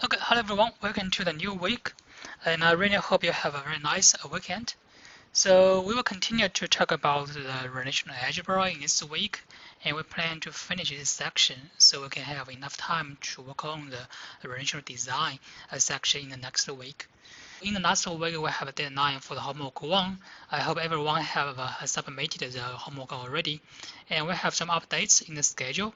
Okay, hello everyone, welcome to the new week, and I really hope you have a very nice weekend. So we will continue to talk about the relational algebra in this week, and we plan to finish this section so we can have enough time to work on the relational design section in the next week. In the last week, we have a deadline for the homework 1. I hope everyone have submitted the homework already, and we have some updates in the schedule.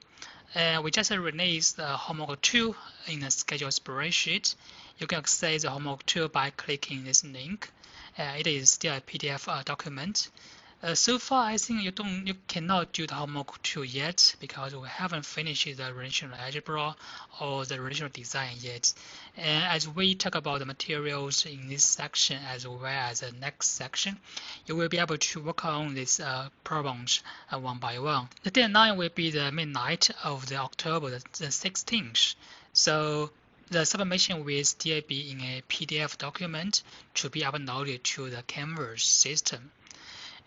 We just released the homework 2 in the schedule spreadsheet. You can access the homework 2 by clicking this link. It is still a PDF document. So far, I think you cannot do the homework 2 yet because we haven't finished the relational algebra or the relational design yet. And as we talk about the materials in this section as well as the next section, you will be able to work on these problems one by one. The deadline will be the midnight of the October the 16th. So the submission will still be in a PDF document to be uploaded to the Canvas system.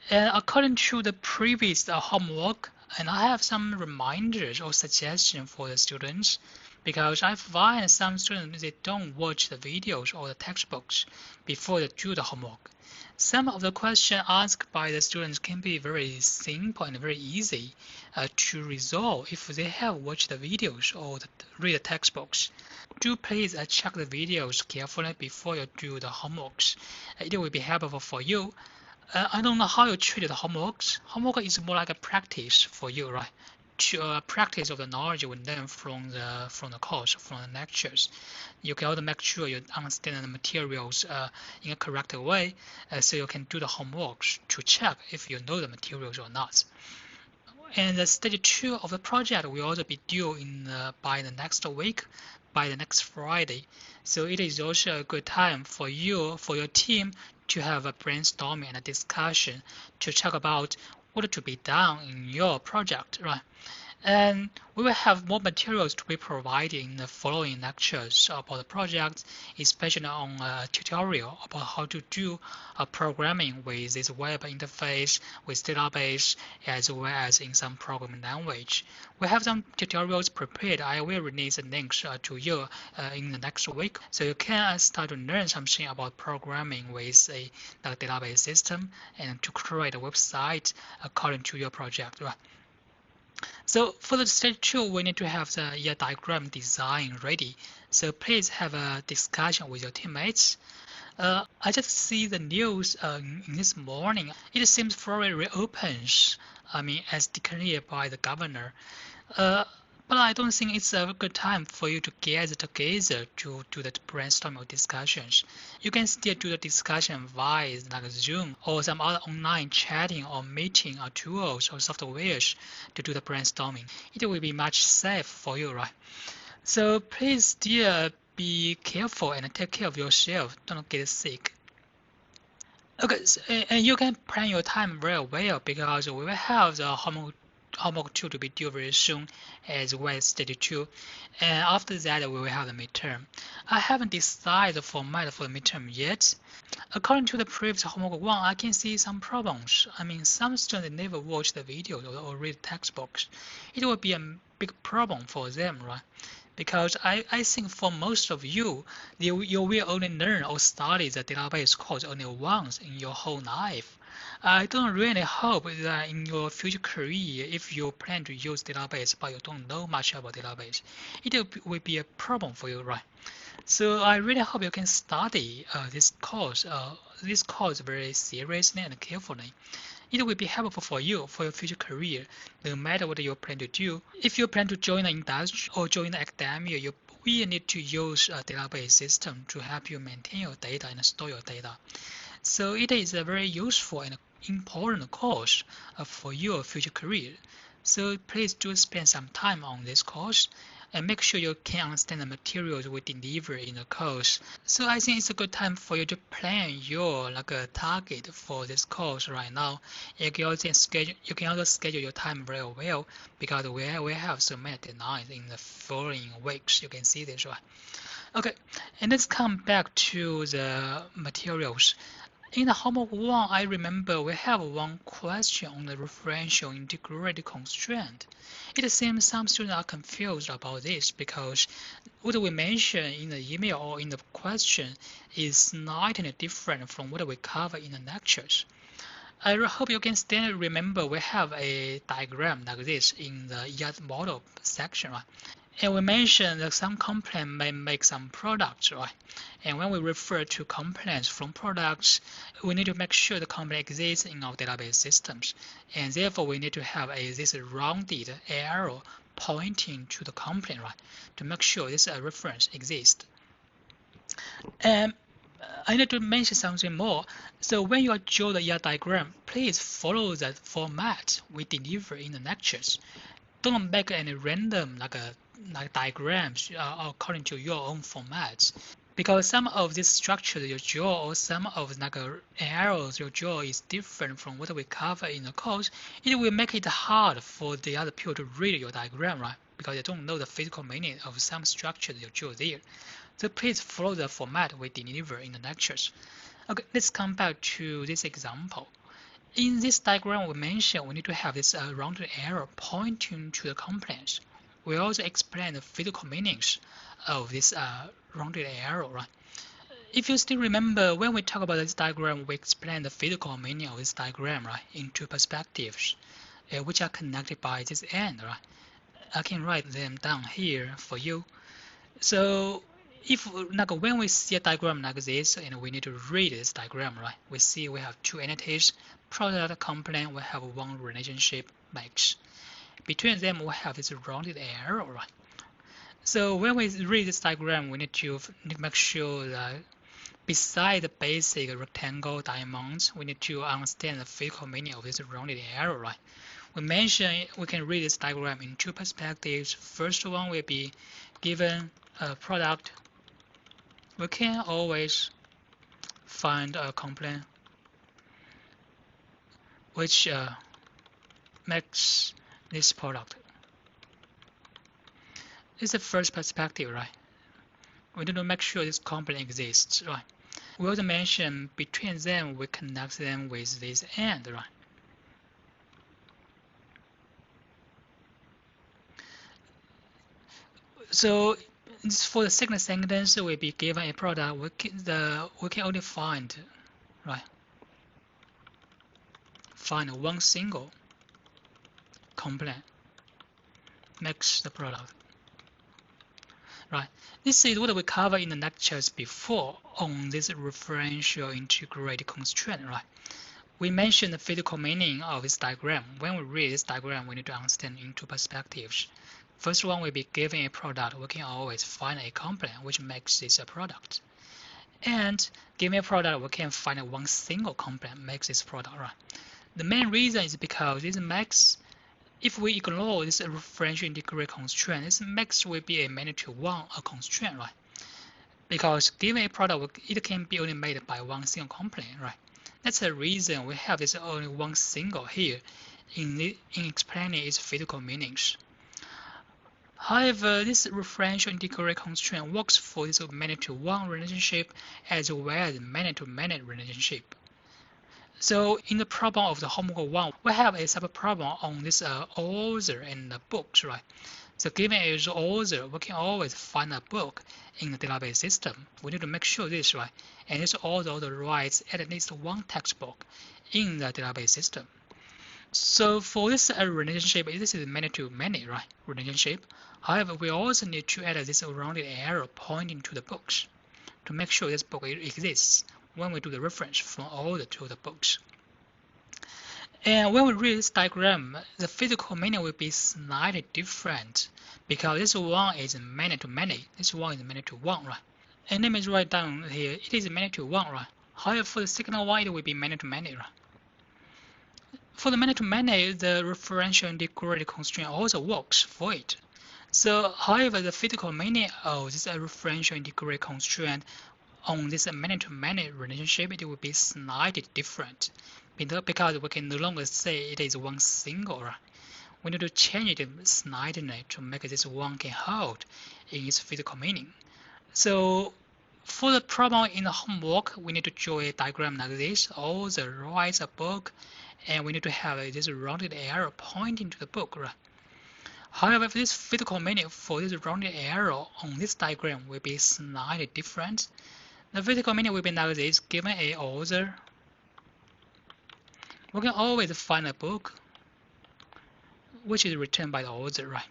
And according to the previous homework, and I have some reminders or suggestions for the students, because I find some students they don't watch the videos or the textbooks before they do the homework. Some of the questions asked by the students can be very simple and very easy to resolve if they have watched the videos or read the textbooks. Do please check the videos carefully before you do the homeworks. It will be helpful for you. I don't know how you treat the homeworks. Homework is more like a practice for you, right? To practice of the knowledge we learn from the course, from the lectures. You can also make sure you understand the materials in a correct way, so you can do the homeworks to check if you know the materials or not. And the stage 2 of the project will also be due by the next week, by the next Friday. So it is also a good time for you, for your team, to have a brainstorming and a discussion to talk about what to be done in your project, right? And we will have more materials to be provided in the following lectures about the project, especially on a tutorial about how to do programming with this web interface, with database, as well as in some programming language. We have some tutorials prepared. I will release the links to you in the next week, so you can start to learn something about programming with a database system and to create a website according to your project, right? So for the stage 2, we need to have the diagram design ready. So please have a discussion with your teammates. I just see the news in this morning. It seems Florida reopens, as declared by the governor. But I don't think it's a good time for you to gather together to do the brainstorming discussions. You can still do the discussion via like Zoom or some other online chatting or meeting or tools or softwares to do the brainstorming. It will be much safer for you, right? So please still be careful and take care of yourself. Don't get sick. Okay, so, and you can plan your time very well because we will have the homework 2 to be due very soon, as well as stage 2, and after that we will have the midterm. I haven't decided the format for the midterm yet. According to the previous homework 1, I can see some problems. Some students never watch the videos or read textbooks. It will be a big problem for them, right? Because I think for most of you, you will only learn or study the database course only once in your whole life. I don't really hope that in your future career, if you plan to use database but you don't know much about database, it will be a problem for you, right? So I really hope you can study this course very seriously and carefully. It will be helpful for you for your future career, no matter what you plan to do. If you plan to join the industry or join the academia, you will need to use a database system to help you maintain your data and store your data. So it is a very useful and important course for your future career. So please do spend some time on this course and make sure you can understand the materials we deliver in the course. So I think it's a good time for you to plan your target for this course right now. You can also schedule your time very well because we have so many deadlines in the following weeks. You can see this, right? Okay, and let's come back to the materials. In the homework 1, I remember we have one question on the referential integrated constraint. It seems some students are confused about this because what we mentioned in the email or in the question is slightly different from what we cover in the lectures. I hope you can still remember we have a diagram like this in the ER model section, right? And we mentioned that some component may make some products, right? And when we refer to components from products, we need to make sure the component exists in our database systems. And therefore, we need to have this rounded arrow pointing to the component, right? To make sure this reference exists. And I need to mention something more. So when you draw the ER diagram, please follow the format we deliver in the lectures. Don't make any random like diagrams according to your own formats, because some of this structure you draw or some of arrows you draw is different from what we cover in the course. It will make it hard for the other people to read your diagram, right? Because they don't know the physical meaning of some structure you draw there. So please follow the format we deliver in the lectures. Okay, let's come back to this example. In this diagram we mentioned we need to have this rounded arrow pointing to the components. We also explain the physical meanings of this rounded arrow, right? If you still remember, when we talk about this diagram, we explain the physical meaning of this diagram, right, in two perspectives, which are connected by this end, right? I can write them down here for you. So if when we see a diagram like this, and we need to read this diagram, right? We see we have two entities, product component. We have one relationship max. Between them, we have this rounded arrow, right? So when we read this diagram, we need to make sure that beside the basic rectangle diamonds, we need to understand the physical meaning of this rounded arrow, right? We mentioned we can read this diagram in two perspectives. First one will be given a product. We can always find a component which makes this product. This is the first perspective, right? We need to make sure this component exists, right? We also mentioned between them we connect them with this end, right? So for the second sentence, we'll be given a product. We can only find, right? Find one single component makes the product, right? This is what we covered in the lectures before on this referential integrated constraint, right? We mentioned the physical meaning of this diagram. When we read this diagram, we need to understand in two perspectives. First one will be given a product. We can always find a component which makes this a product. And given a product, we can find one single component makes this product, right? The main reason is because this max, if we ignore this referential integrated constraint, this max will be a magnitude 1 a constraint, right? Because given a product, it can be only made by one single component, right? That's the reason we have this only one single here in explaining its physical meanings. However, this referential integrated constraint works for this many-to one relationship as well as many-to-many relationship. So in the problem of the homework 1, we have a sub-problem on this author and the books, right? So given as author, we can always find a book in the database system. We need to make sure this, right? And this author writes at least one textbook in the database system. So for this relationship, this is many-to-many, right? Relationship. However, we also need to add this rounded arrow pointing to the books to make sure this book exists when we do the reference from author to the books. And when we read this diagram, the physical meaning will be slightly different because this one is many-to-many, this one is many-to-one, right? And let me write down here, it is many-to-one, right? However, for the second one, it will be many-to-many, right? For the many-to-many, the referential integrated constraint also works for it. So, however, the physical meaning of this referential integrated constraint on this many-to-many relationship, it will be slightly different because we can no longer say it is one single, right? We need to change it slightly to make this one can hold in its physical meaning. So For the problem in the homework, we need to draw a diagram like this. Author writes a book, and we need to have this rounded arrow pointing to the book, right? However, this physical meaning for this rounded arrow on this diagram will be slightly different. The physical meaning will be like this: given a author, we can always find a book which is written by the author, right?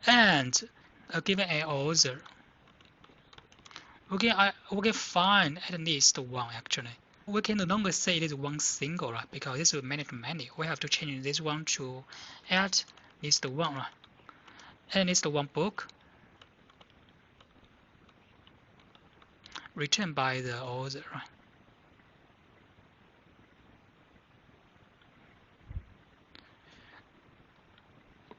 And given an author, we can find at least one actually. We can no longer say it is one single, right? Because this is many to many. We have to change this one to at least one, right? At least one book written by the author, right?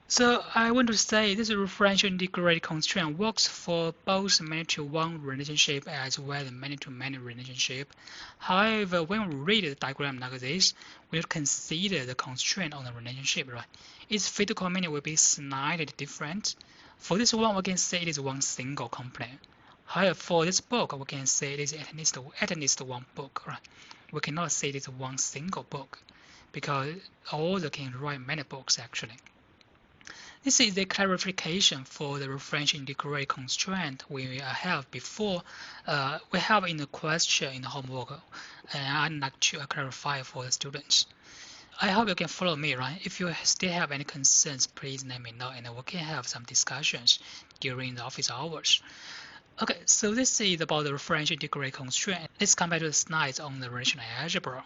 So I want to say this referential integrated constraint works for both many-to-one relationship as well as many-to-many relationship. However, when we read the diagram like this, we will consider the constraint on the relationship, right? Its physical meaning will be slightly different. For this one, we can say it is one single component. However, for this book, we can say it is at least one book, right? We cannot say it is one single book because author can write many books actually. This is a clarification for the referential integrated constraint we have before. We have in the question in the homework, and I'd like to clarify for the students. I hope you can follow me, right? If you still have any concerns, please let me know, and we can have some discussions during the office hours. Okay, so this is about the referential integrated constraint. Let's come back to the slides on the relational algebra.